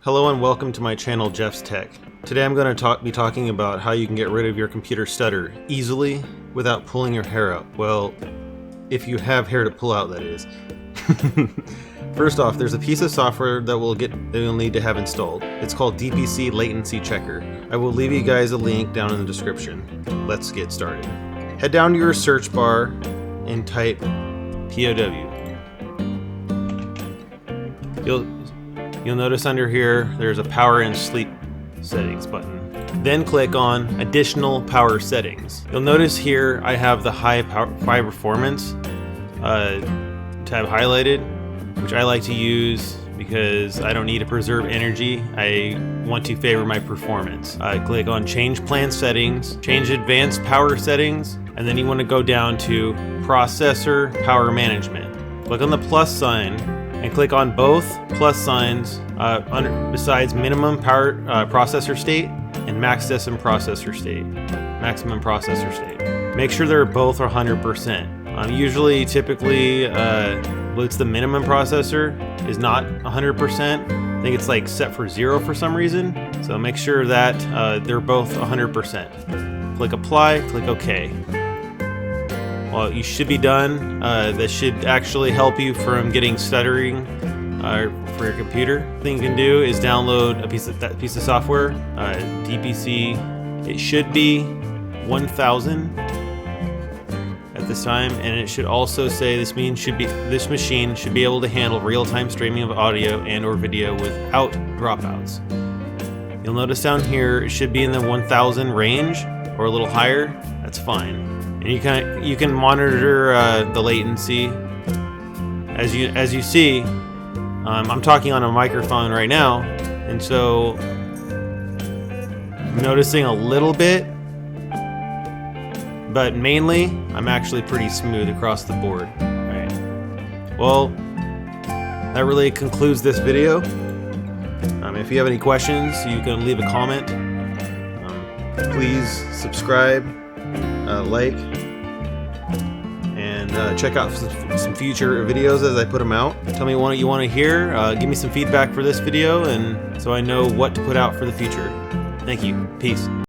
Hello and welcome to my channel, Jeff's Tech. Today I'm going to be talking about how you can get rid of your computer stutter easily without pulling your hair out. Well, if you have hair to pull out, that is. First off, there's a piece of software that you'll need to have installed. It's called DPC Latency Checker. I will leave you guys a link down in the description. Let's get started. Head down to your search bar and type POW. You'll notice under here there's a power and sleep settings button. Then click on additional power settings. You'll notice here I have the high performance tab highlighted, which I like to use because I don't need to preserve energy. I want to favor my performance. Click on change plan settings, change advanced power settings, and then you want to go down to processor power management. Click on the plus sign and click on both plus signs besides minimum power processor state and maximum processor state. Make sure they're both 100%. Typically, it's the minimum processor is not 100%. I think it's like set for 0 for some reason. So make sure that they're both 100%. Click apply, click OK. Well, you should be done. That should actually help you from getting stuttering for your computer. The thing you can do is download that piece of software, DPC. It should be 1000 at this time, and it should also say this machine should be able to handle real-time streaming of audio and/or video without dropouts. You'll notice down here it should be in the 1000 range or a little higher. That's fine. And you can monitor the latency. As you see, I'm talking on a microphone right now, and so I'm noticing a little bit, but mainly I'm actually pretty smooth across the board. Right. Well, that really concludes this video. If you have any questions, you can leave a comment. Please subscribe, like, and check out some future videos as I put them out. Tell me what you want to hear. Give me some feedback for this video, and so I know what to put out for the future. Thank you. Peace.